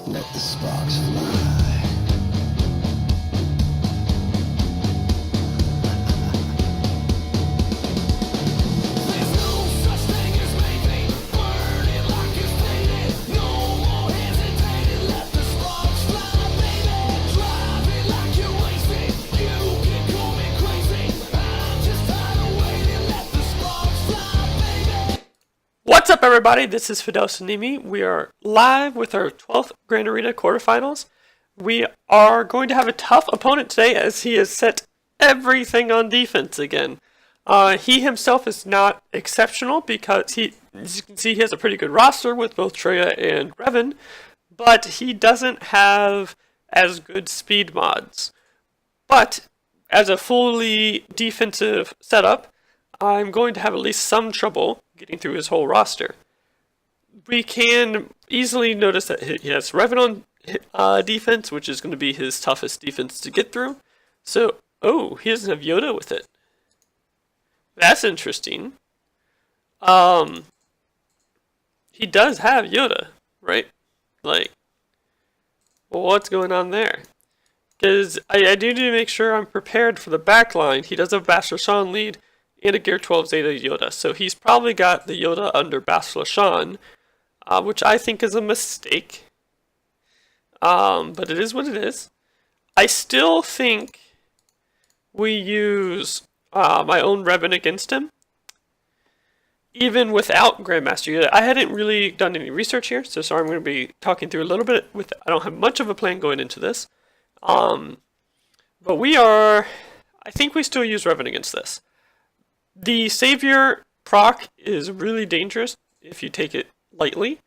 Let the sparks fly. What's up, everybody? This is Fidel Sanimi. We are live with our 12th Grand Arena quarterfinals. We are going to have a tough opponent today as he has set everything on defense again. He himself is not exceptional because as you can see, he has a pretty good roster with both Treya and Revan, but he doesn't have as good speed mods. But as a fully defensive setup, I'm going to have at least some trouble getting through his whole roster. We can easily notice that he has Revan on defense, which is going to be his toughest defense to get through. So, oh, he doesn't have Yoda with it. That's interesting. He does have Yoda, right? Like, well, what's going on there? Because I do need to make sure I'm prepared for the backline. He does have Bastila Shan lead and a Gear 12 Zeta Yoda. So he's probably got the Yoda under Bastila Shan, which I think is a mistake. But it is what it is. I still think we use my own Revan against him, even without Grandmaster Yoda. I hadn't really done any research here, so sorry, I'm going to be talking through a little bit. I don't have much of a plan going into this. But I think we still use Revan against this. The Savior proc is really dangerous if you take it lightly.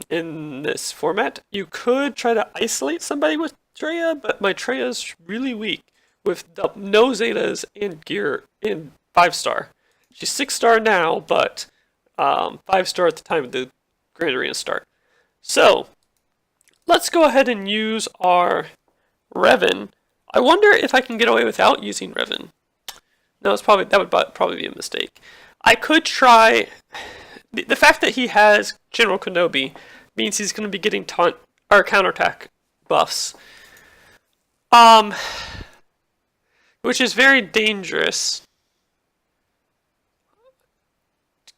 In this format, you could try to isolate somebody with Treya, but my Treya is really weak with no Zetas and gear in 5-star. She's 6-star now, but 5-star at the time of the Grand Arena start. So let's go ahead and use our Revan. I wonder if I can get away without using Revan. No, that would probably be a mistake. I could try. The fact that he has General Kenobi means he's going to be getting counterattack buffs, which is very dangerous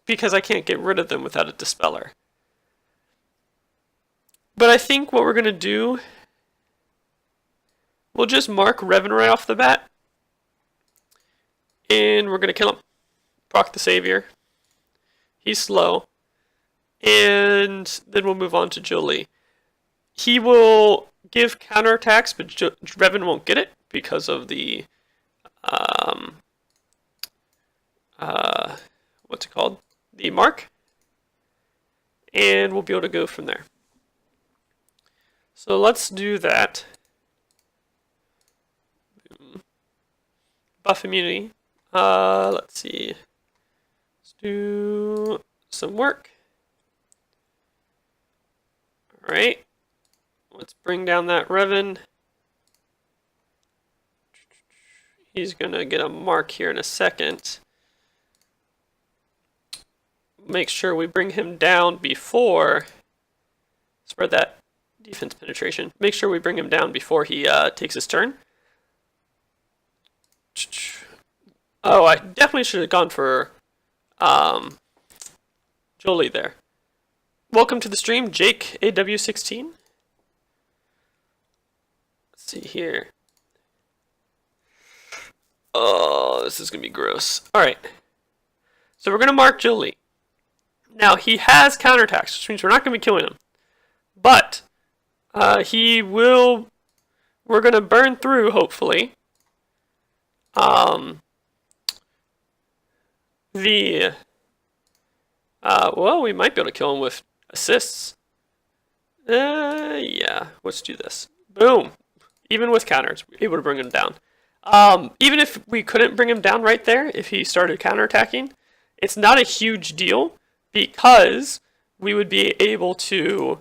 because I can't get rid of them without a Dispeller. But I think what we're going to do, we'll just mark Revan right off the bat. And we're going to kill him. Proc the Savior. He's slow. And then we'll move on to Jolie. He will give counterattacks, but Revan won't get it because of the what's it called? The mark. And we'll be able to go from there. So let's do that. Buff immunity. Let's see. Let's do some work. Alright. Let's bring down that Revan. He's gonna get a mark here in a second. Make sure we bring him down before. Spread that defense penetration. Make sure we bring him down before he takes his turn. Oh, I definitely should have gone for Jolie there. Welcome to the stream, Jake AW16. Let's see here. Oh, this is going to be gross. Alright. So we're going to mark Jolie. Now, he has counterattacks, which means we're not going to be killing him. But we're going to burn through, hopefully. Well, we might be able to kill him with assists. Yeah, let's do this. Boom. Even with counters, we're able to bring him down. Even if we couldn't bring him down right there, if he started counterattacking, it's not a huge deal because we would be able to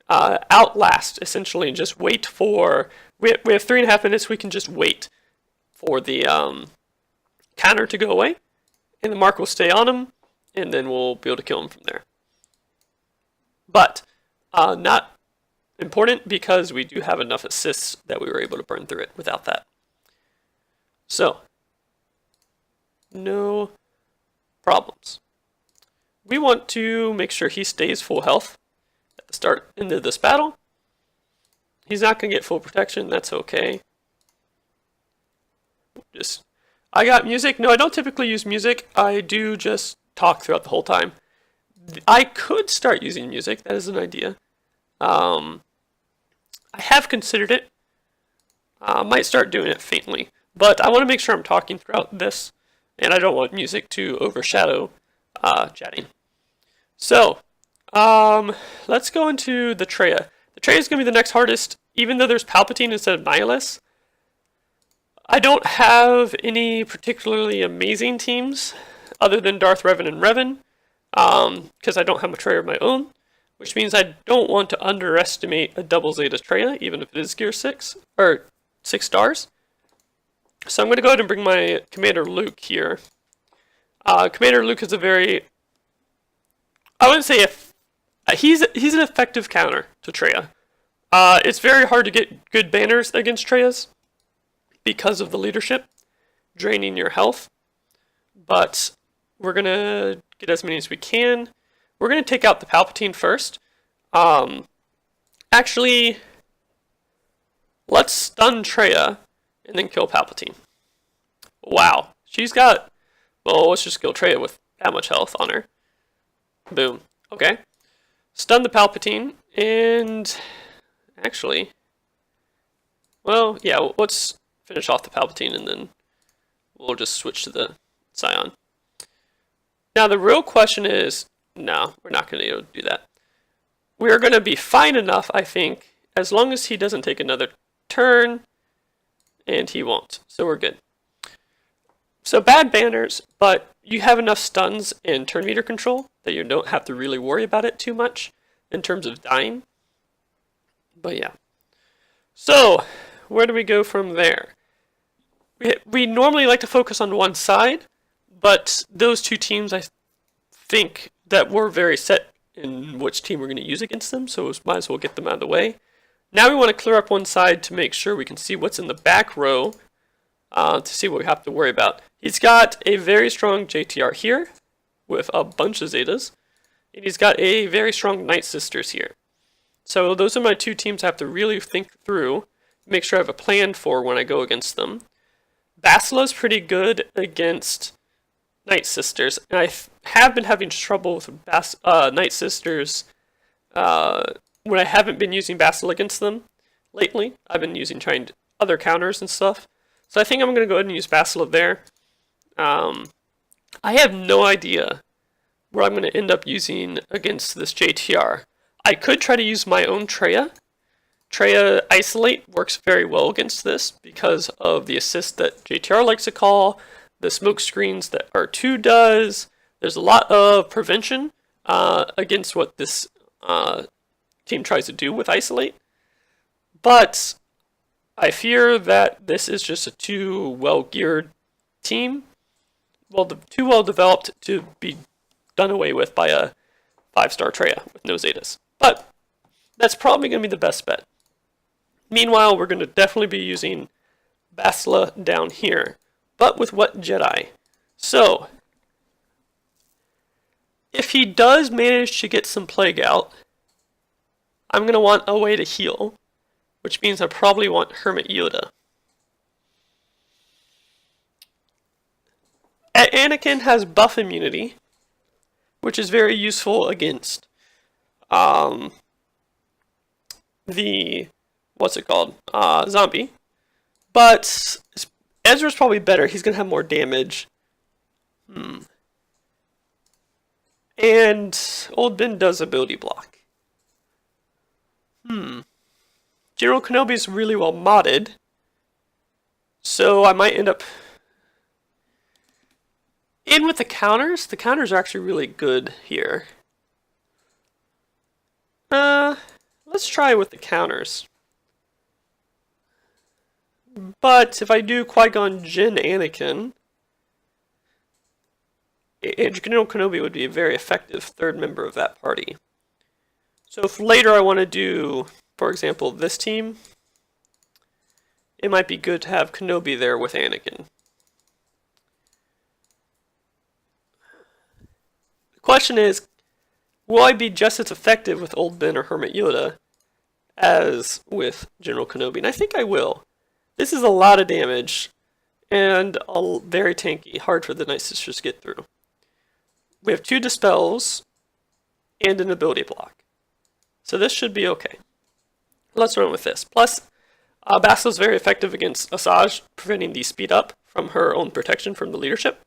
outlast, essentially, and just wait for... We have 3.5 minutes, we can just wait for the counter to go away, and the mark will stay on him, and then we'll be able to kill him from there. But not important because we do have enough assists that we were able to burn through it without that. So, no problems. We want to make sure he stays full health at the start into this battle. He's not going to get full protection, that's okay. I got music. No, I don't typically use music. I do just talk throughout the whole time. I could start using music, that is an idea. I have considered it. I might start doing it faintly, but I want to make sure I'm talking throughout this, and I don't want music to overshadow chatting. So, let's go into the Treya. The Treya is going to be the next hardest, even though there's Palpatine instead of Nihilus. I don't have any particularly amazing teams other than Darth Revan and Revan, because I don't have a Treya of my own, which means I don't want to underestimate a double Zeta Treya, even if it is Gear 6, or 6 stars. So I'm going to go ahead and bring my Commander Luke here. Commander Luke is a very, I wouldn't say he's an effective counter to Treya. It's very hard to get good banners against Treyas because of the leadership draining your health, but we're going to get as many as we can. We're going to take out the Palpatine first. Actually, let's stun Treya and then kill Palpatine. Wow, she's got, well, let's just kill Treya with that much health on her. Boom. Okay. Stun the Palpatine, and actually, well, yeah, let's finish off the Palpatine and then we'll just switch to the Scion. Now the real question is, no, we're not going to be able to do that. We're going to be fine enough, I think, as long as he doesn't take another turn, and he won't, so we're good. So bad banners, but you have enough stuns and turn meter control that you don't have to really worry about it too much in terms of dying. But yeah. So, where do we go from there? We normally like to focus on one side, but those two teams, I think that we're very set in which team we're going to use against them, so we might as well get them out of the way. Now we want to clear up one side to make sure we can see what's in the back row, to see what we have to worry about. He's got a very strong JTR here with a bunch of Zetas, and he's got a very strong Night Sisters here. So those are my two teams I have to really think through, make sure I have a plan for when I go against them. Basila's pretty good against Night Sisters, and I have been having trouble with Night Sisters when I haven't been using Basila against them lately. I've been trying other counters and stuff. So I think I'm going to go ahead and use Basila there. I have no idea what I'm going to end up using against this JTR. I could try to use my own Treya. Treya Isolate works very well against this because of the assist that JTR likes to call, the smoke screens that R2 does. There's a lot of prevention against what this team tries to do with Isolate. But I fear that this is just a too well-geared team. Well, too well-developed to be done away with by a 5-star Treya with no Zetas. But that's probably going to be the best bet. Meanwhile, we're going to definitely be using Basila down here. But with what Jedi? So, if he does manage to get some Plague out, I'm going to want a way to heal, which means I probably want Hermit Yoda. Anakin has buff immunity, which is very useful against the, zombie. But Ezra's probably better. He's going to have more damage. And Old Ben does ability block. General Kenobi's really well modded, so I might end up in with the counters. The counters are actually really good here. Let's try with the counters. But if I do Qui-Gon Jinn Anakin, General Kenobi would be a very effective third member of that party. So if later I want to do, for example, this team, it might be good to have Kenobi there with Anakin. The question is, will I be just as effective with Old Ben or Hermit Yoda as with General Kenobi? And I think I will. This is a lot of damage and very tanky, hard for the Night Sisters to get through. We have 2 dispels and an ability block. So this should be okay. Let's run with this. Plus, Bastille's very effective against Asajj, preventing the speed up from her own protection from the leadership.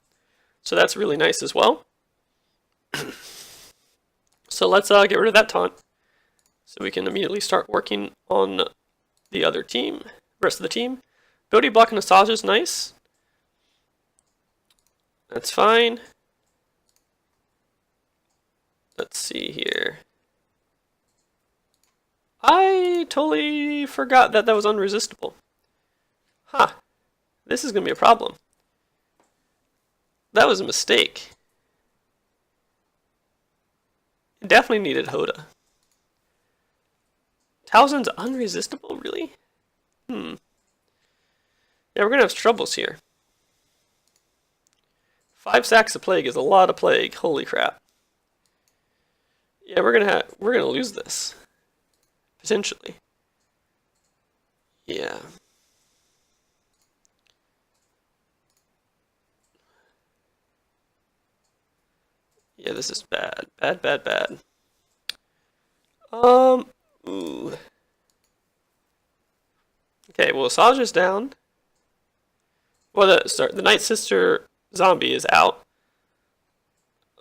So that's really nice as well. So let's get rid of that taunt, so we can immediately start working on the other team, rest of the team. Ability block and Asajj is nice. That's fine. Let's see here. I totally forgot that was unresistible. Huh. This is going to be a problem. That was a mistake. It definitely needed Hoda. Towson's unresistible, really? Yeah, we're going to have troubles here. 5 sacks of plague is a lot of plague. Holy crap. Yeah, we're gonna lose this. Potentially. Yeah. Yeah, this is bad. Bad, bad, bad. Ooh. Okay, well, Asajj is down. Well, the Night Sister zombie is out.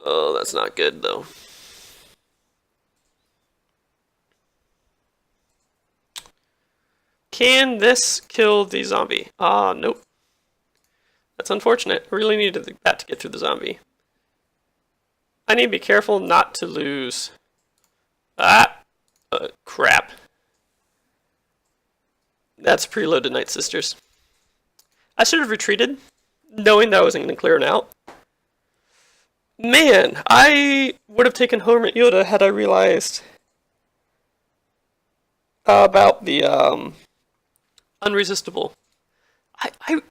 Oh, that's not good, though. Can this kill the zombie? Nope. That's unfortunate. I really needed that to get through the zombie. I need to be careful not to lose. Crap. That's preloaded Night Sisters. I should have retreated, knowing that I wasn't going to clear it out. Man, I would have taken Hermit Yoda had I realized about the unresistible. I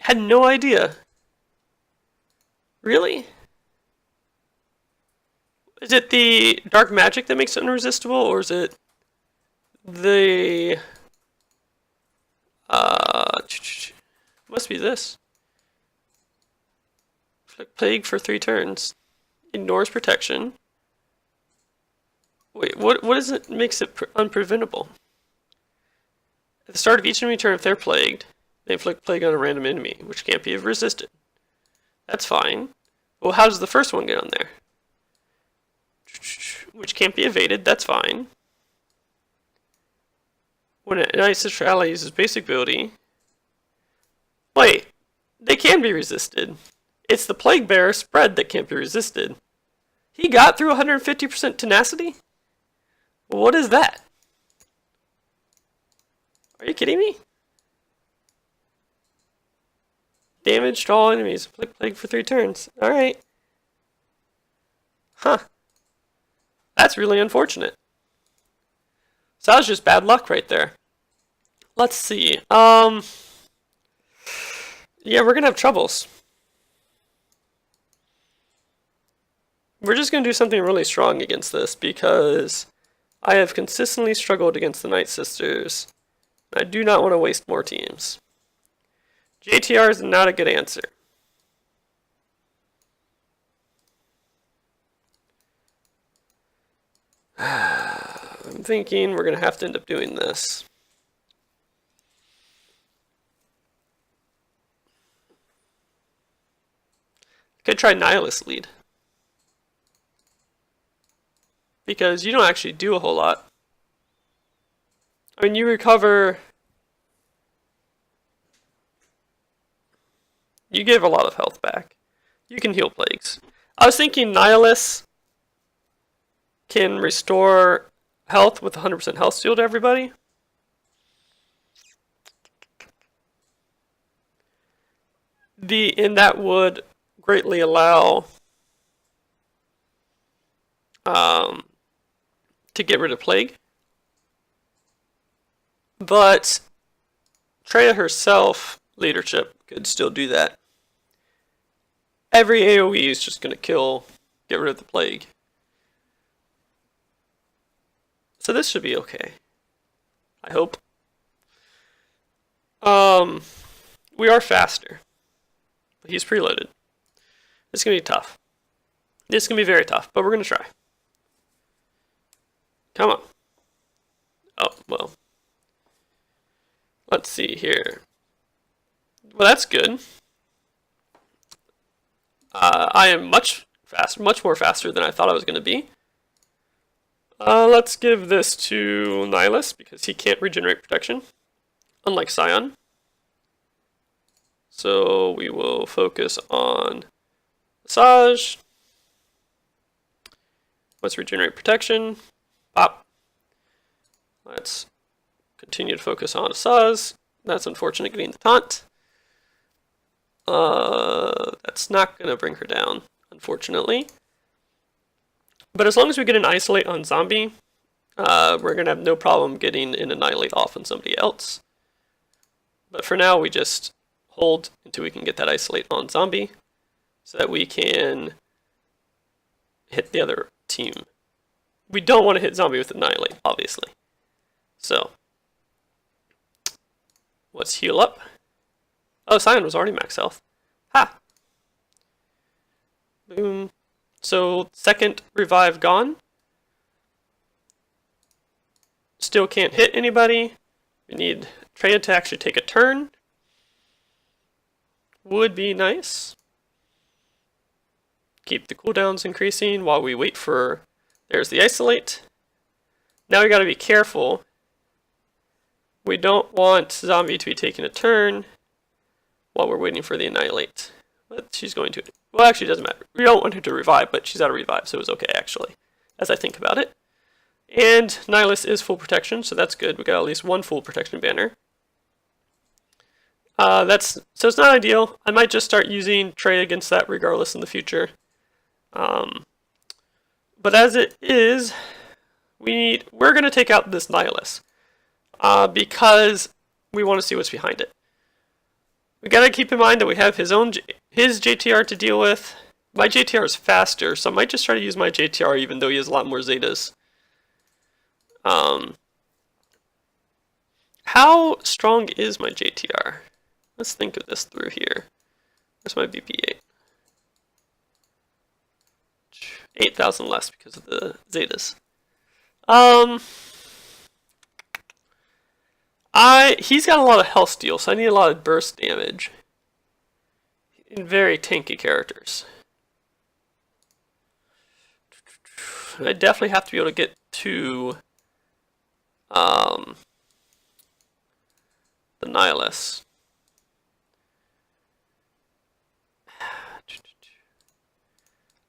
had no idea. Really? Is it the dark magic that makes it unresistible, or is it the must be this. Plague for 3 turns. Ignores protection. Wait, what is it makes it unpreventable? At the start of each enemy turn, if they're plagued, they inflict plague on a random enemy, which can't be resisted. That's fine. Well, how does the first one get on there? Which can't be evaded, that's fine. When an Night Sister ally uses basic ability... Wait, they can be resisted. It's the Plague Bearer spread that can't be resisted. He got through 150% tenacity? What is that? Are you kidding me? Damage to all enemies. Plague for 3 turns. Alright. Huh. That's really unfortunate. So that was just bad luck right there. Let's see. Yeah, we're gonna have troubles. We're just gonna do something really strong against this because I have consistently struggled against the Night Sisters. I do not want to waste more teams. JTR is not a good answer. I'm thinking we're going to have to end up doing this. Could try Nihilist lead. Because you don't actually do a whole lot. I mean, you recover... You give a lot of health back. You can heal plagues. I was thinking Nihilist can restore health with 100% health steal to everybody. And that would greatly allow to get rid of Plague. But Treya herself, leadership, could still do that. Every AoE is just going to get rid of the Plague. So this should be okay. I hope. We are faster. But he's preloaded. It's going to be tough. It's going to be very tough, but we're going to try. Come on. Oh, well. Let's see here. Well, that's good. I am much more faster than I thought I was going to be. Let's give this to Nihilus, because he can't regenerate protection, unlike Scion. So we will focus on Massage. Let's regenerate protection. Pop. Let's continue to focus on Asaz. That's unfortunate getting the taunt. That's not going to bring her down, unfortunately. But as long as we get an Isolate on Zombie, we're going to have no problem getting an Annihilate off on somebody else. But for now, we just hold until we can get that Isolate on Zombie, so that we can hit the other team. We don't want to hit Zombie with Annihilate, obviously. So, let's heal up. Oh, Scion was already max health. Ha! Boom. So, second revive gone. Still can't hit anybody. We need Treya to actually take a turn. Would be nice. Keep the cooldowns increasing while we wait for... There's the Isolate. Now we gotta be careful. We don't want Zombie to be taking a turn while we're waiting for the Annihilate. But she's going to... Well, actually, it doesn't matter. We don't want her to revive, but she's out of revive, so it was okay, actually, as I think about it. And Nihilus is full protection, so that's good. We got at least one full protection banner. So it's not ideal. I might just start using Treya against that regardless in the future. But as it is, we're going to take out this Nihilus because we want to see what's behind it. We got to keep in mind that we have his JTR to deal with. My JTR is faster, so I might just try to use my JTR even though he has a lot more Zetas. How strong is my JTR? Let's think of this through here. Where's my BP8? 8,000 less because of the Zetas. He's got a lot of health steal, so I need a lot of burst damage. In very tanky characters. I definitely have to be able to get to the Nihilus.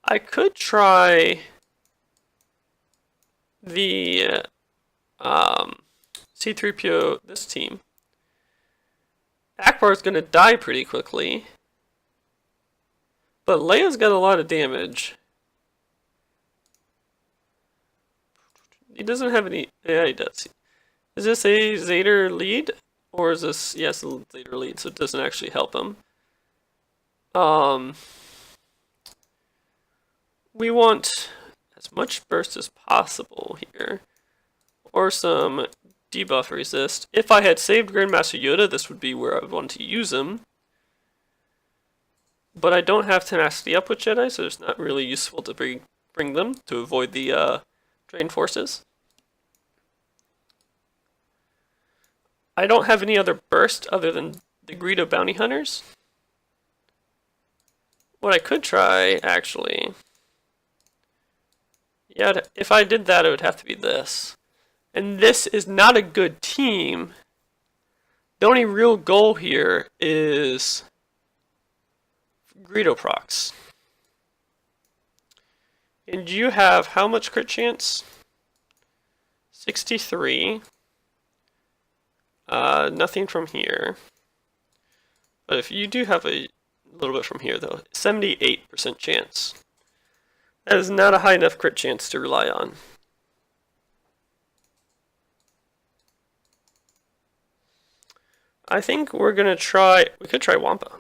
I could try the C-3PO, this team. Akbar is going to die pretty quickly, but Leia's got a lot of damage. He doesn't have any... Yeah, he does. Is this a Zader lead? Or is this... Yes, a Zader lead, so it doesn't actually help him. We want as much burst as possible here. Or some debuff resist. If I had saved Grandmaster Yoda, this would be where I would want to use him. But I don't have tenacity up with Jedi, so it's not really useful to bring them to avoid the drain forces. I don't have any other burst other than the Greedo Bounty Hunters. What I could try, actually... Yeah, if I did that, it would have to be this. And this is not a good team. The only real goal here is Greedo procs. And you have how much crit chance? 63. Nothing from here. But if you do have a little bit from here, though, 78% chance. That is not a high enough crit chance to rely on. I think we're gonna try. We could try Wampa.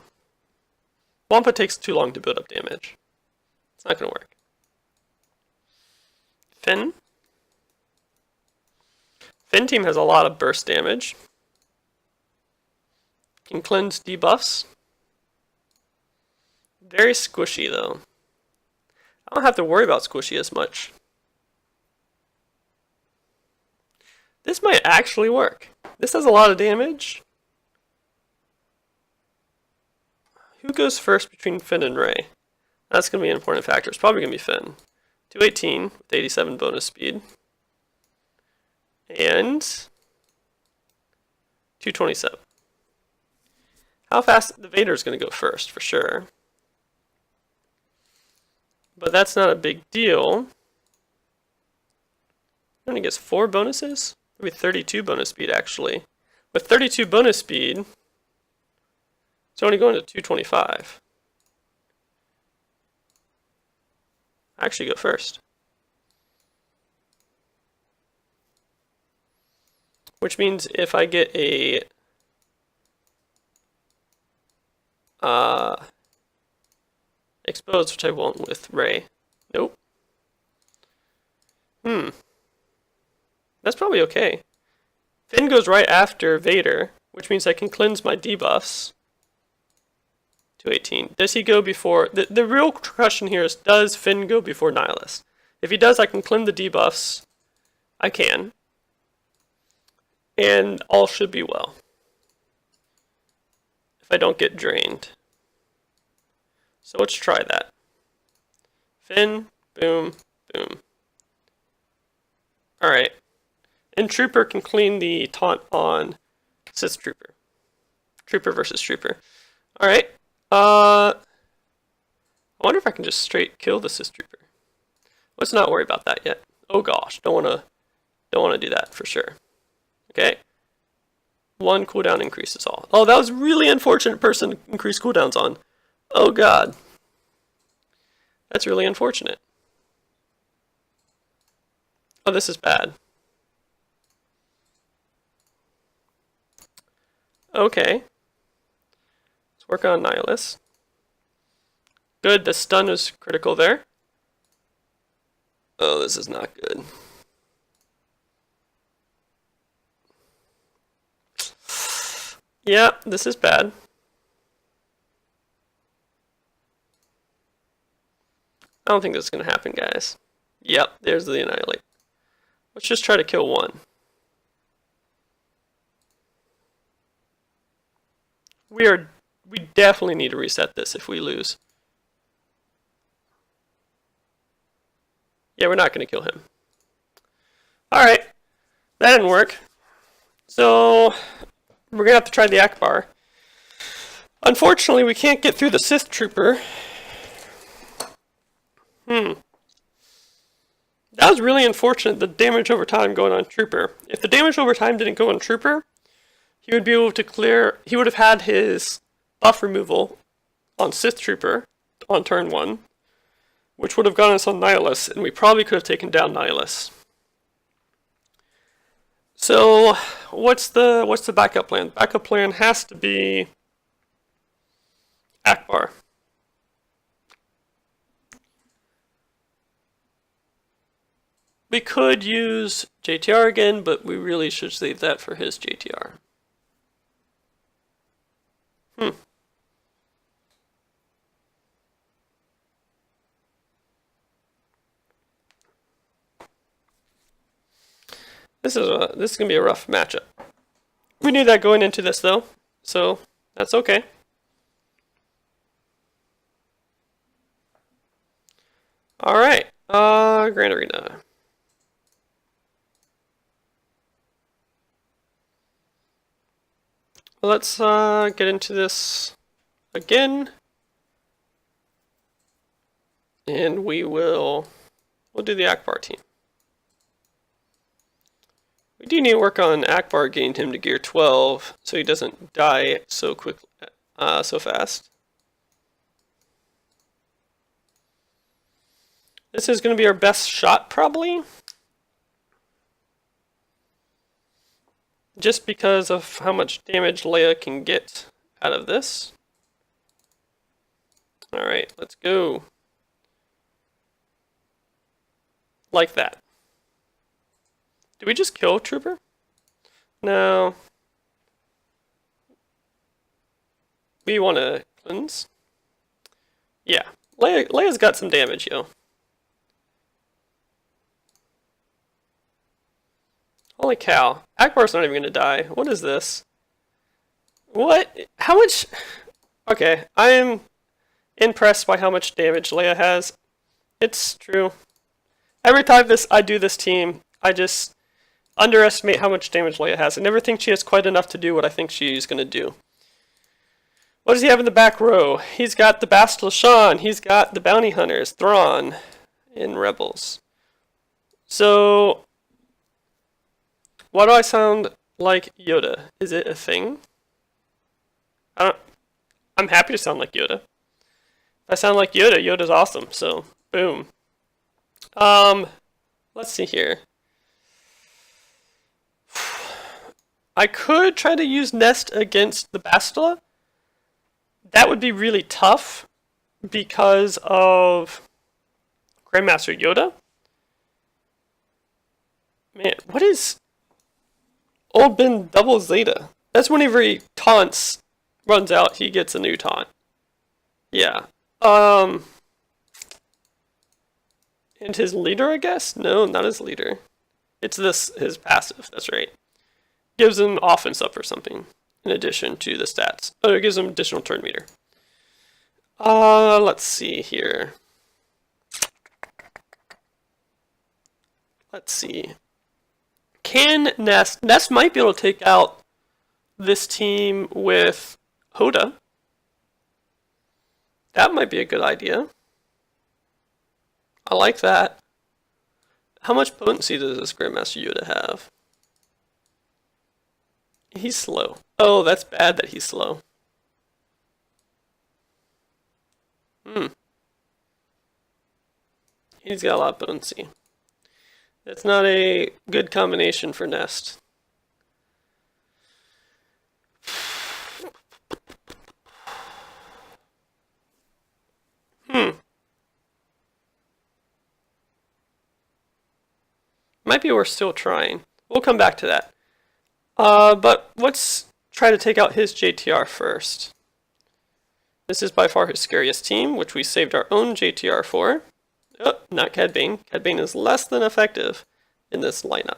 Wampa takes too long to build up damage. It's not gonna work. Finn. Finn team has a lot of burst damage. Can cleanse debuffs. Very squishy though. I don't have to worry about squishy as much. This might actually work. This does a lot of damage. Who goes first between Finn and Ray? That's going to be an important factor. It's probably going to be Finn. 218 with 87 bonus speed. And 227. How fast? The Vader's going to go first, for sure. But that's not a big deal. He only gets 4 bonuses? Maybe 32 bonus speed, actually. With 32 bonus speed, it's only going to 225. I actually go first. Which means if I get a exposed, which I won't with Ray. Nope. That's probably okay. Finn goes right after Vader, which means I can cleanse my debuffs. 218. Does he go before... The real question here is, does Finn go before Nihilus? If he does, I can cleanse the debuffs. I can. And all should be well. If I don't get drained. So let's try that. Finn, boom, boom. Alright. And Trooper can clean the taunt on Sith Trooper. Trooper versus Trooper. Alright. I wonder if I can just straight kill the Sith Trooper. Let's not worry about that yet. Oh gosh, don't wanna do that for sure. Okay. 1 cooldown increase is all. Oh, that was really unfortunate person to increase cooldowns on. Oh god. That's really unfortunate. Oh, this is bad. Okay. Let's work on Nihilus. Good, the stun is critical there. Oh, this is not good. Yeah, this is bad. I don't think this is going to happen, guys. Yep, there's the Annihilate. Let's just try to kill one. We definitely need to reset this if we lose. Yeah, we're not going to kill him. Alright, that didn't work. So, we're going to have to try the Akbar. Unfortunately, we can't get through the Sith Trooper. That was really unfortunate, the damage over time going on Trooper. If the damage over time didn't go on Trooper, he would be able to clear... He would have had his buff removal on Sith Trooper on turn 1, which would have gotten us on Nihilus, and we probably could have taken down Nihilus. So, what's the backup plan? Backup plan has to be Akbar. We could use JTR again, but we really should save that for his JTR. This is gonna be a rough matchup. We knew that going into this though, so that's okay. All right, Grand Arena. Let's get into this again, and we'll do the Akbar team. We do need to work on Akbar getting him to gear 12 so he doesn't die so quickly, so fast. This is going to be our best shot, probably. Just because of how much damage Leia can get out of this. Alright, let's go. Like that. Did we just kill Trooper? No. We want to cleanse. Yeah, Leia's got some damage, yo. Holy cow. Akbar's not even gonna die. What is this? What? How much? Okay, I am impressed by how much damage Leia has. It's true. Every time I do this team, I just underestimate how much damage Leia has. I never think she has quite enough to do what I think she's gonna do. What does he have in the back row? He's got the Bastila Shan, he's got the Bounty Hunters, Thrawn, and Rebels. So, why do I sound like Yoda? Is it a thing? I'm happy to sound like Yoda. If I sound like Yoda, Yoda's awesome, so, boom. Let's see here. I could try to use Nest against the Bastila. That would be really tough because of Grandmaster Yoda. Man, what is Old Ben Double Zeta? That's whenever he taunts runs out, he gets a new taunt. Yeah. And his leader, I guess? No, not his leader. It's his passive, that's right. Gives him offense up or something. In addition to the stats. Oh, it gives them additional turn meter. Let's see here. Let's see. Can Nest might be able to take out this team with Hoda. That might be a good idea. I like that. How much potency does this Grandmaster Yoda have? He's slow. Oh, that's bad that he's slow. He's got a lot of potency. That's not a good combination for Nest. Might be worth still trying. We'll come back to that. But let's try to take out his JTR first. This is by far his scariest team, which we saved our own JTR for. Oh, not Cad Bane. Cad Bane is less than effective in this lineup.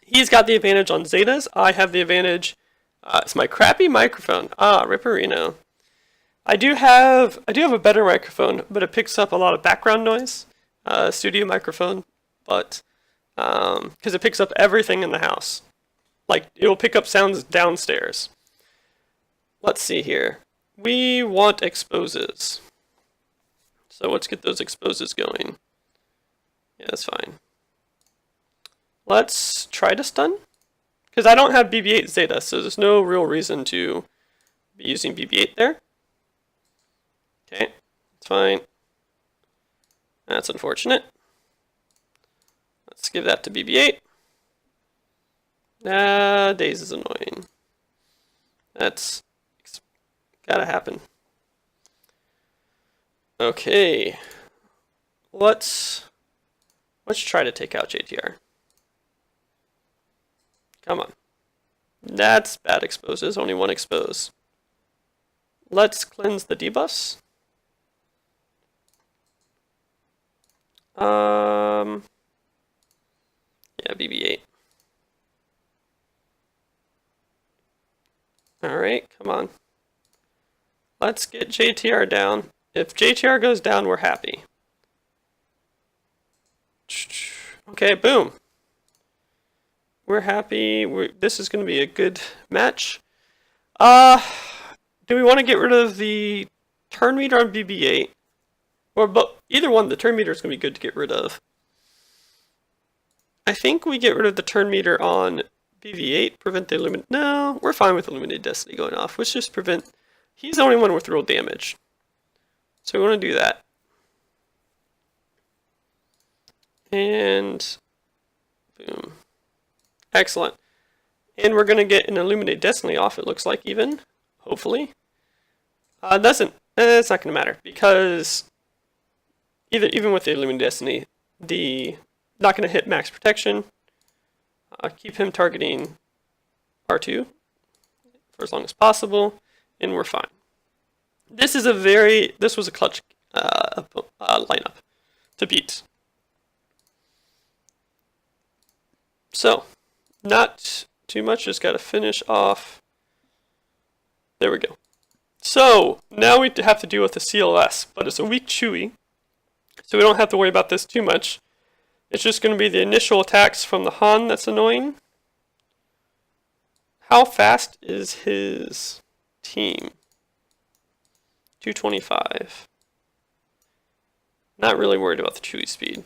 He's got the advantage on Zetas. I have the advantage. It's my crappy microphone. Ripperino. I do have a better microphone, but it picks up a lot of background noise. Studio microphone, but because it picks up everything in the house. Like, it will pick up sounds downstairs. Let's see here. We want exposes. So let's get those exposes going. Yeah, that's fine. Let's try to stun. Because I don't have BB-8 Zeta, so there's no real reason to be using BB-8 there. Okay, that's fine. That's unfortunate. Let's give that to BB-8. Daze is annoying. That's gotta happen. Okay. Let's try to take out JTR. Come on. That's bad exposes, only one expose. Let's cleanse the debuffs. Yeah, BB-8. Alright, come on. Let's get JTR down. If JTR goes down, we're happy. Okay, boom. We're happy. This is going to be a good match. Do we want to get rid of the turn meter on BB-8? But either one, the turn meter is going to be good to get rid of. I think we get rid of the turn meter on BB-8, prevent the illuminate. No, we're fine with Illuminated Destiny going off. Let's just prevent. He's the only one with real damage. So we want to do that. And boom. Excellent. And we're going to get an Illuminate Destiny off, it looks like, even. Hopefully. It's not going to matter, because even with the Illuminate Destiny, not going to hit max protection. Keep him targeting R2 for as long as possible, and we're fine. This was a clutch lineup to beat. So, not too much, just got to finish off. There we go. So, now we have to deal with the CLS, but it's a weak Chewy, so we don't have to worry about this too much. It's just going to be the initial attacks from the Han that's annoying. How fast is his team? 225. Not really worried about the Chewy speed.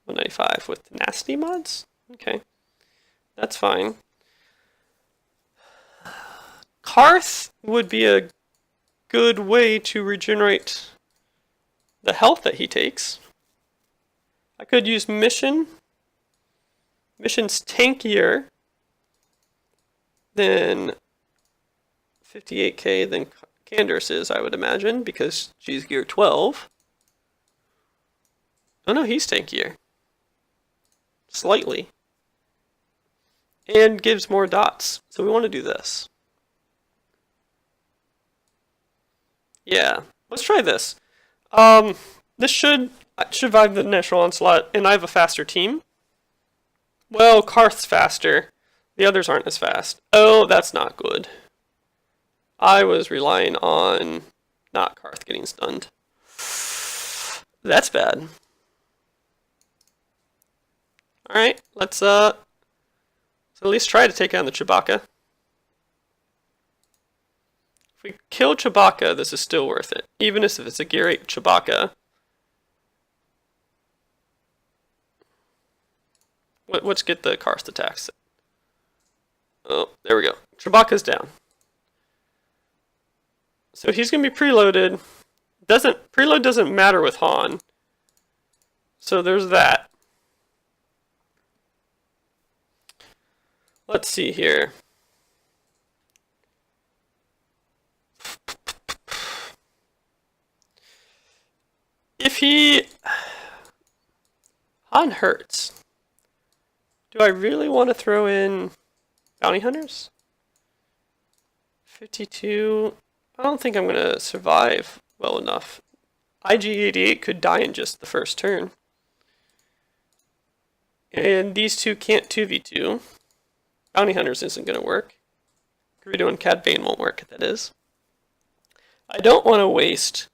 195 with nasty mods? Okay. That's fine. Karth would be a good way to regenerate the health that he takes. I could use Mission. Mission's tankier than 58k than Candace is, I would imagine, because she's gear 12. Oh no, he's tankier. Slightly. And gives more dots. So we want to do this. Yeah, let's try this. This should survive the initial onslaught, and I have a faster team. Well, Karth's faster. The others aren't as fast. Oh, that's not good. I was relying on not Karth getting stunned. That's bad. Alright, let's at least try to take on the Chewbacca. If we kill Chewbacca, this is still worth it. Even if it's a Gear 8 Chewbacca. Let's get the Karst attacks. Oh, there we go. Chewbacca's down. So he's going to be preloaded. Preload doesn't matter with Han. So there's that. Let's see here. If Han hurts, do I really want to throw in bounty hunters? 52. I don't think I'm going to survive well enough. IG-88 could die in just the first turn. And these two can't 2v2. Bounty hunters isn't going to work. Greedo and Cad Bane won't work, that is. I don't want to waste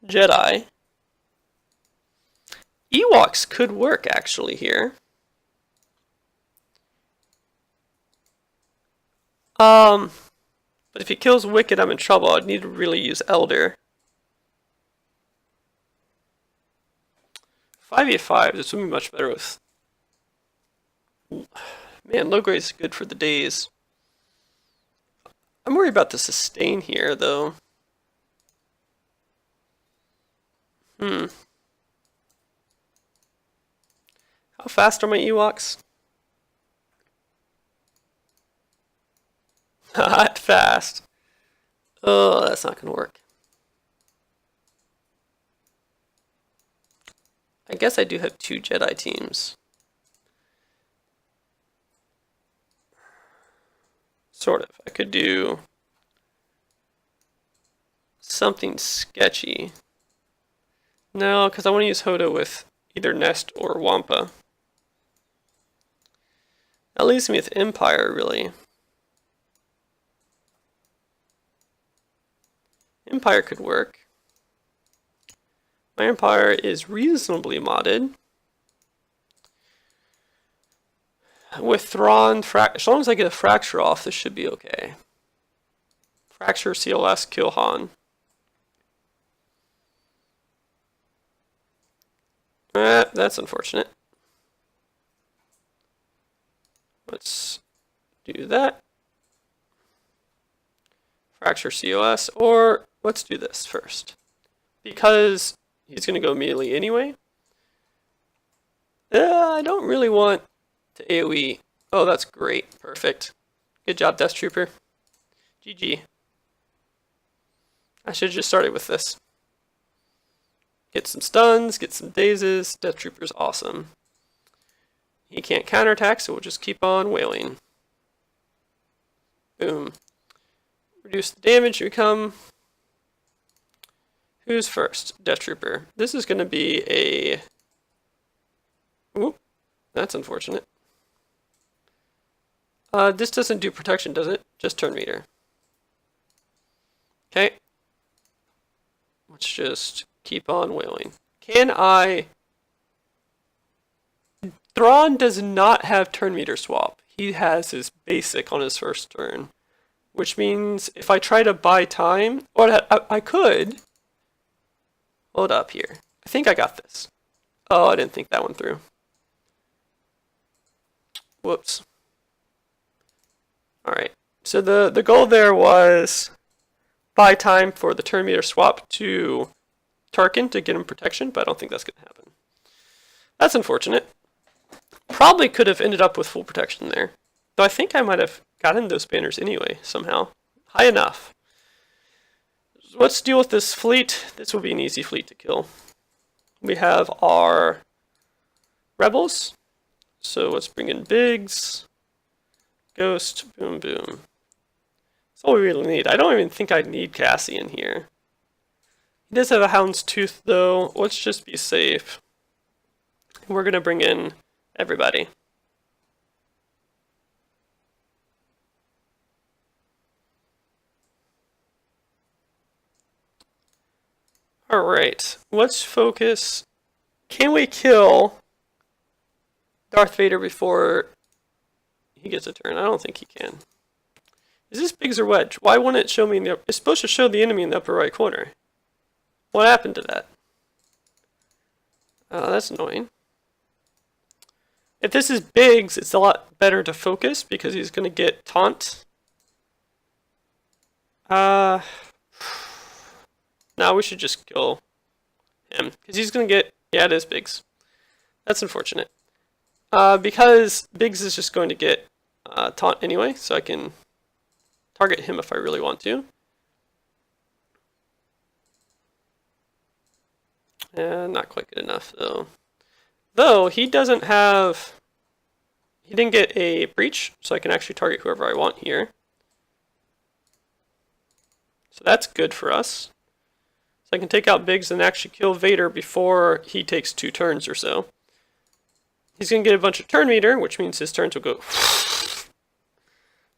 Jedi. Ewoks could work, actually, here. But if he kills Wicked, I'm in trouble. I'd need to really use Elder. 5v5, this would be much better with... Man, low grade is good for the days. I'm worried about the sustain here, though. How fast are my Ewoks? Not fast. Oh, that's not going to work. I guess I do have 2 Jedi teams. Sort of. I could do something sketchy. No, because I want to use Hoda with either Nest or Wampa. That leaves me with Empire, really. Empire could work. My Empire is reasonably modded. With Thrawn, as long as I get a Fracture off, this should be okay. Fracture, CLS, kill Han. That's unfortunate. Let's do that. Fracture COS, or let's do this first. Because he's going to go immediately anyway. I don't really want to AoE. Oh, that's great. Perfect. Good job, Death Trooper. GG. I should have just started with this. Get some stuns, get some dazes. Death Trooper's awesome. He can't counterattack, so we'll just keep on wailing. Boom. Reduce the damage we come. Who's first? Death Trooper. This is going to be a... Oop. That's unfortunate. This doesn't do protection, does it? Just turn meter. Okay. Let's just keep on wailing. Can I... Thrawn does not have turn meter swap. He has his basic on his first turn. Which means if I try to buy time... Or I could... Hold up here. I think I got this. Oh, I didn't think that one through. Whoops. Alright. So the goal there was buy time for the turn meter swap to Tarkin to get him protection, but I don't think that's going to happen. That's unfortunate. Probably could have ended up with full protection there. Though I think I might have gotten those banners anyway, somehow. High enough. Let's deal with this fleet. This will be an easy fleet to kill. We have our rebels. So let's bring in Biggs. Ghost. Boom, boom. That's all we really need. I don't even think I need Cassie in here. He does have a Hound's Tooth, though. Let's just be safe. We're going to bring in everybody. Alright, let's focus. Can we kill Darth Vader before he gets a turn? I don't think he can. Is this Biggs or Wedge? Why won't it show me in the... It's supposed to show the enemy in the upper right corner. What happened to that? That's annoying. If this is Biggs, it's a lot better to focus because he's going to get taunt. Now we should just kill him because he's going to get... Yeah, it is Biggs. That's unfortunate. Because Biggs is just going to get taunt anyway, so I can target him if I really want to. Not quite good enough, though. Though, he doesn't have... He didn't get a breach, so I can actually target whoever I want here. So that's good for us. So I can take out Biggs and actually kill Vader before he takes 2 turns or so. He's going to get a bunch of turn meter, which means his turns will go...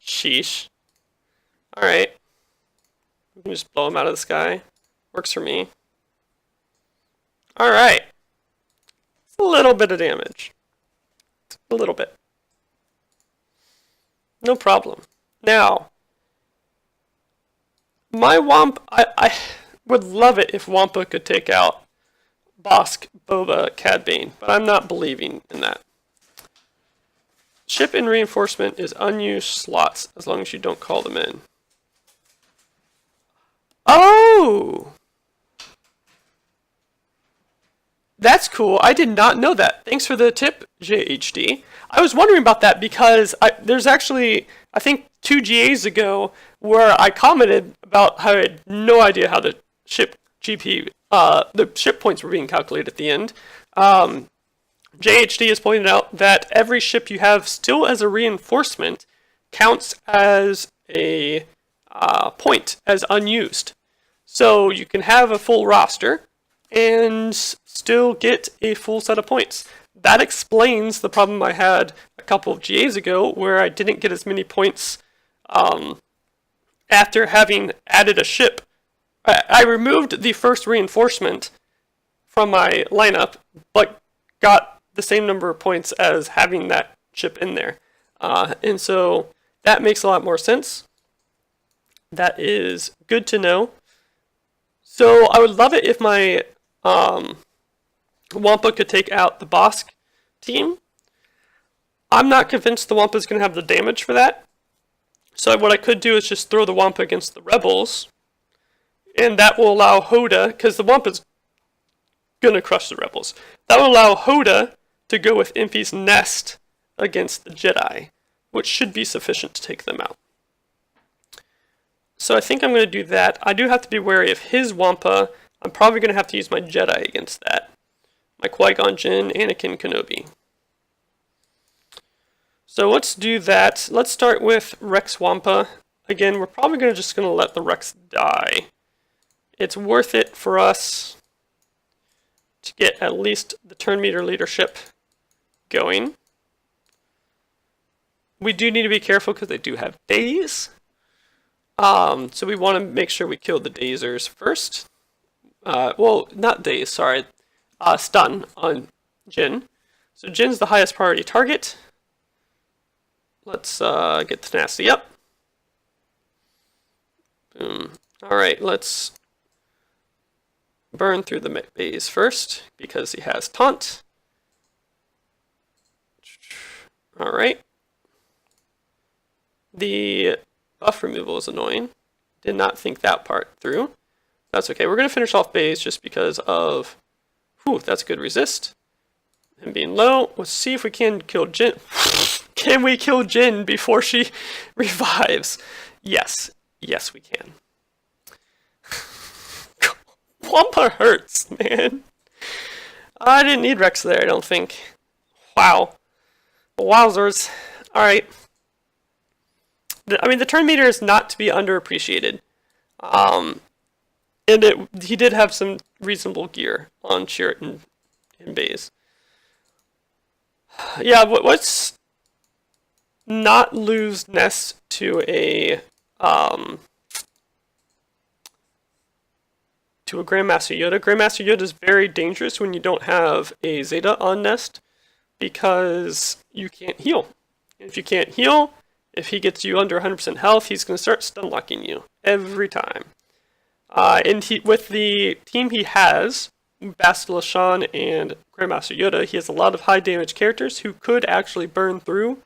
Sheesh. Alright. We can just blow him out of the sky. Works for me. Alright. It's a little bit of damage. A little bit. No problem. Now, my Wamp... I would love it if Wampa could take out Bosk, Boba, Cad Bane, but I'm not believing in that. Ship in reinforcement is unused slots as long as you don't call them in. Oh! That's cool. I did not know that. Thanks for the tip, JHD. I was wondering about that because there's actually, I think 2 GAs ago, where I commented about how I had no idea how the ship the ship points were being calculated at the end. JHD has pointed out that every ship you have still as a reinforcement counts as a point, as unused. So you can have a full roster and still get a full set of points. That explains the problem I had a couple of GAs ago where I didn't get as many points after having added a ship. I removed the first reinforcement from my lineup, but got the same number of points as having that ship in there. And so that makes a lot more sense. That is good to know. So I would love it if my Wampa could take out the Bosk team. I'm not convinced the Wampa is going to have the damage for that. So what I could do is just throw the Wampa against the Rebels. And that will allow Hoda, because the Wampa's going to crush the Rebels. That will allow Hoda to go with Impy's Nest against the Jedi, which should be sufficient to take them out. So I think I'm going to do that. I do have to be wary of his Wampa. I'm probably going to have to use my Jedi against that. My Qui-Gon Jinn, Anakin Kenobi. So let's do that. Let's start with Rex Wampa. Again, we're probably just going to let the Rex die. It's worth it for us to get at least the turn meter leadership going. We do need to be careful because they do have days. So we want to make sure we kill the dazers first. Well, not daze, sorry. Stun on Jinn. So Jinn's the highest priority target. Let's get Tenacity up. Boom. Alright, let's burn through the bays first because he has Taunt. Alright. The buff removal is annoying. Did not think that part through. That's okay. We're going to finish off bays just because of... Whew, that's a good resist. Him being low. Let's see if we can kill Jinn. Can we kill Jinn before she revives? Yes. Yes, we can. Wampa hurts, man. I didn't need Rex there, I don't think. Wow. Wowzers. Alright. I mean, the turn meter is not to be underappreciated. And he did have some reasonable gear on Chirrut and Baze. Yeah, let's not lose Nest to a Grandmaster Yoda. Grandmaster Yoda is very dangerous when you don't have a Zeta on Nest because you can't heal. If you can't heal, if he gets you under 100% health, he's going to start stun locking you every time. And with the team he has, Bastila Shan and Grandmaster Yoda, he has a lot of high damage characters who could actually burn through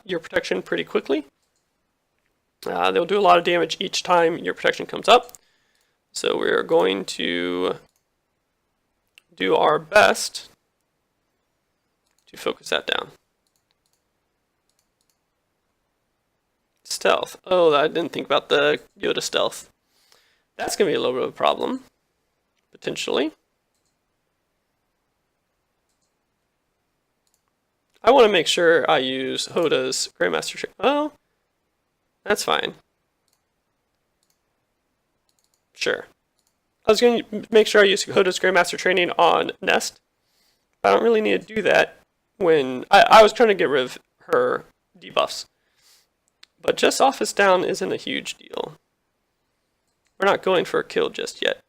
your protection pretty quickly. They'll do a lot of damage each time your protection comes up. So we're going to do our best to focus that down. Stealth. Oh, I didn't think about the Yoda stealth. That's going to be a little bit of a problem, potentially. I want to make sure I use Hoda's Grandmaster trick. Oh, that's fine. Sure. I was going to make sure I use Hoda's Grandmaster training on Nest, but I don't really need to do that when I was trying to get rid of her debuffs. But just Office down isn't a huge deal. We're not going for a kill just yet.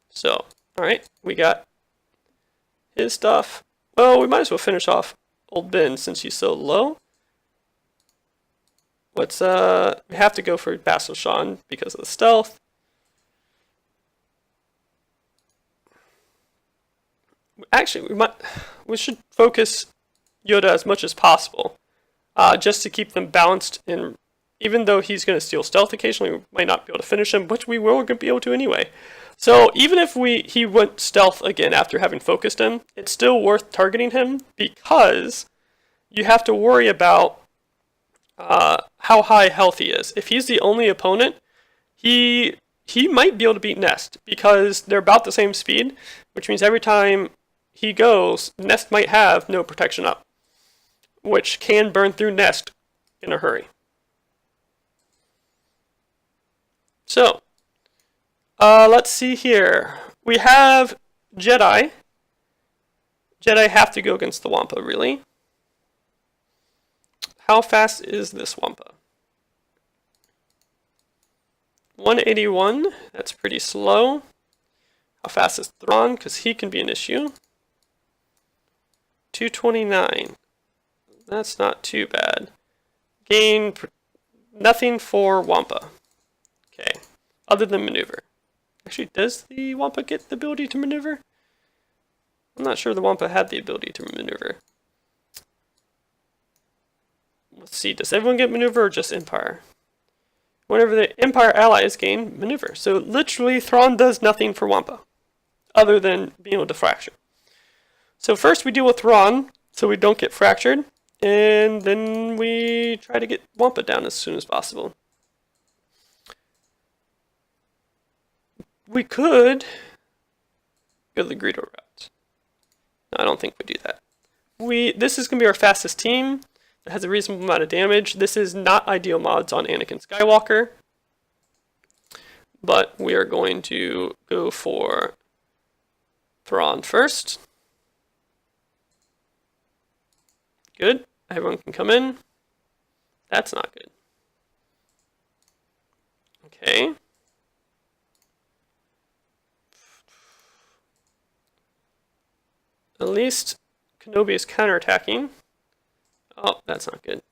So, alright, we got his stuff. Well, we might as well finish off old Ben since he's so low. Let's, we have to go for Bastila Shan because of the stealth. Actually, we should focus Yoda as much as possible. Just to keep them balanced, and even though he's going to steal stealth occasionally, we might not be able to finish him, but we will be able to anyway. So even if he went stealth again after having focused him, it's still worth targeting him because you have to worry about how high health he is. If he's the only opponent, he might be able to beat Nest because they're about the same speed, which means every time he goes, Nest might have no protection up, which can burn through Nest in a hurry. So, let's see here. We have Jedi. Jedi have to go against the Wampa, really. How fast is this Wampa? 181, that's pretty slow. How fast is Thrawn? Because he can be an issue. 229. That's not too bad. Gain nothing for Wampa. Okay, other than maneuver. Actually, does the Wampa get the ability to maneuver? I'm not sure the Wampa had the ability to maneuver. Let's see, does everyone get maneuver or just Empire? Whenever the Empire allies gain maneuver. So literally, Thrawn does nothing for Wampa, other than being able to fracture. So first we deal with Ron, so we don't get fractured, and then we try to get Wampa down as soon as possible. We could go the Greedo route. No, I don't think we do that. This is going to be our fastest team. It has a reasonable amount of damage. This is not ideal mods on Anakin Skywalker, but we are going to go for Thrawn first. Good. Everyone can come in. That's not good. Okay. At least Kenobi is counterattacking. Oh, that's not good.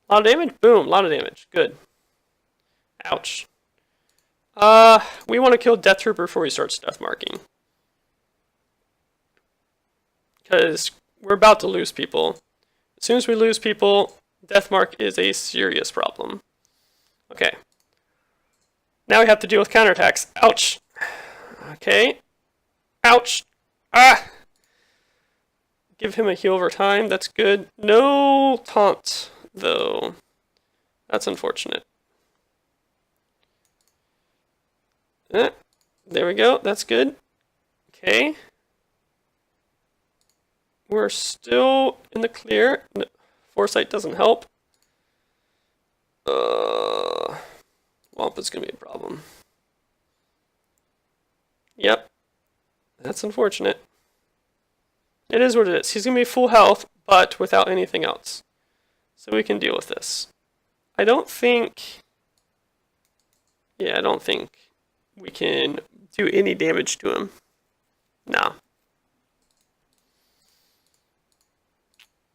A lot of damage? Boom, a lot of damage. Good. Ouch. We want to kill Death Trooper before he starts death marking. Because we're about to lose people. As soon as we lose people, death mark is a serious problem. Okay. Now we have to deal with counterattacks. Ouch. Okay. Ouch. Ah! Give him a heal over time. That's good. No taunt, though. That's unfortunate. There we go. That's good. Okay. We're still in the clear. No, foresight doesn't help. Wampa's gonna be a problem. Yep. That's unfortunate. It is what it is. He's gonna be full health, but without anything else. So we can deal with this. I don't think we can do any damage to him. No.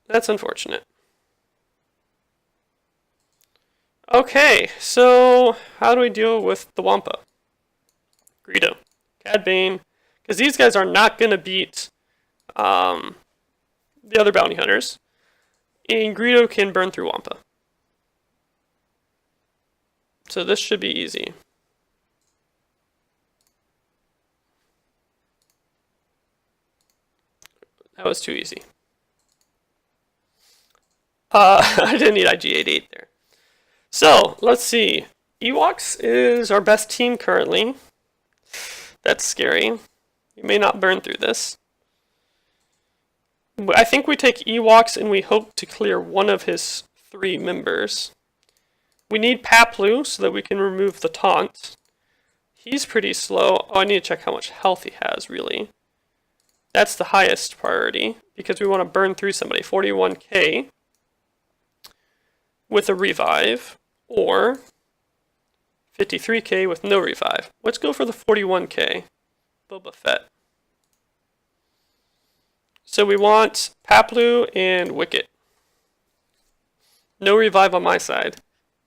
That's unfortunate. Okay, so how do we deal with the Wampa? Greedo, Cad Bane, because these guys are not going to beat the other bounty hunters, and Greedo can burn through Wampa. So this should be easy. That was too easy. I didn't need IG-88 there. So, let's see. Ewoks is our best team currently. That's scary. We may not burn through this. I think we take Ewoks and we hope to clear one of his 3 members. We need Paplu so that we can remove the taunt. He's pretty slow. Oh, I need to check how much health he has, really. That's the highest priority because we want to burn through somebody. 41k. With a revive, or 53k with no revive. Let's go for the 41k. Boba Fett. So we want Paplu and Wicket. No revive on my side.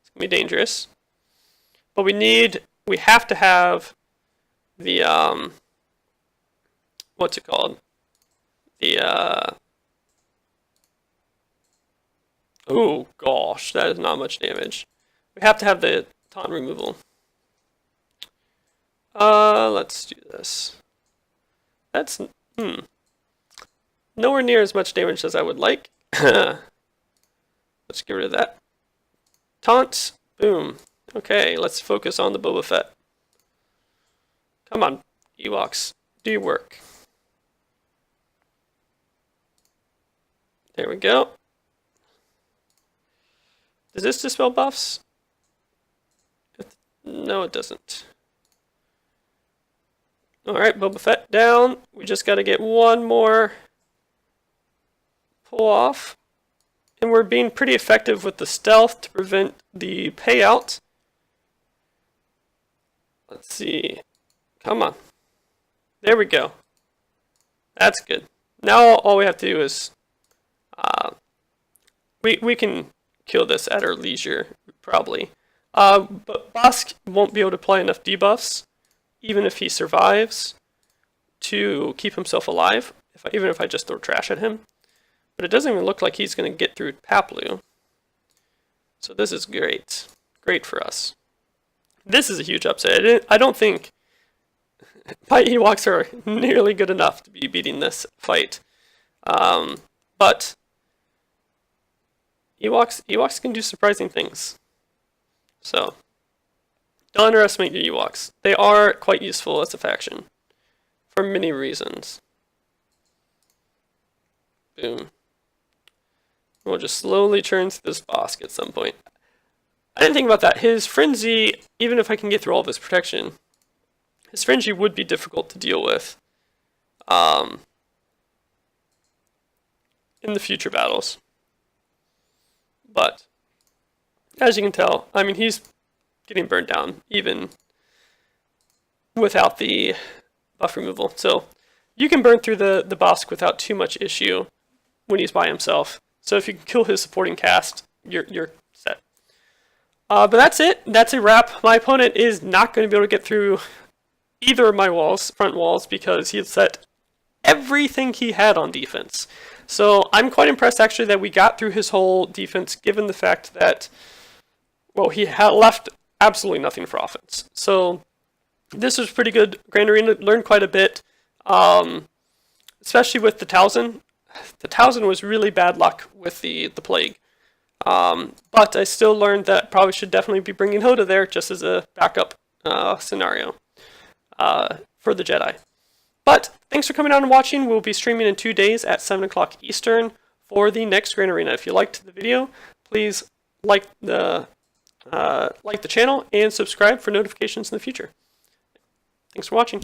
It's going to be dangerous. But we have to have the, what's it called? The, oh gosh, that is not much damage. We have to have the taunt removal. Let's do this. That's nowhere near as much damage as I would like. Let's get rid of that. Taunt, boom. Okay, let's focus on the Boba Fett. Come on, Ewoks, do your work. There we go. Does this dispel buffs? No, it doesn't. Alright, Boba Fett down. We just got to get one more pull off. And we're being pretty effective with the stealth to prevent the payout. Let's see. Come on. There we go. That's good. Now all we have to do is... we can kill this at our leisure, probably. But Bosk won't be able to apply enough debuffs, even if he survives, to keep himself alive, even if I just throw trash at him. But it doesn't even look like he's going to get through Paplu. So this is great. Great for us. This is a huge upset. I don't think my Ewoks are nearly good enough to be beating this fight. But Ewoks can do surprising things. So, don't underestimate your Ewoks. They are quite useful as a faction. For many reasons. Boom. We'll just slowly churn through this boss at some point. I didn't think about that. His Frenzy, even if I can get through all of his protection, his Frenzy would be difficult to deal with in the future battles. But, as you can tell, I mean, he's getting burned down, even without the buff removal. So, you can burn through the Bosk without too much issue when he's by himself. So if you can kill his supporting cast, you're set. But that's it. That's a wrap. My opponent is not going to be able to get through either of my front walls, because he had set everything he had on defense. So I'm quite impressed, actually, that we got through his whole defense, given the fact that, well, he had left absolutely nothing for offense. So this was pretty good. Grand Arena learned quite a bit, especially with the Towson. The Towson was really bad luck with the Plague. But I still learned that probably should definitely be bringing Hoda there just as a backup scenario for the Jedi. But thanks for coming out and watching. We'll be streaming in 2 days at 7 o'clock Eastern for the next Grand Arena. If you liked the video, please like the channel and subscribe for notifications in the future. Thanks for watching.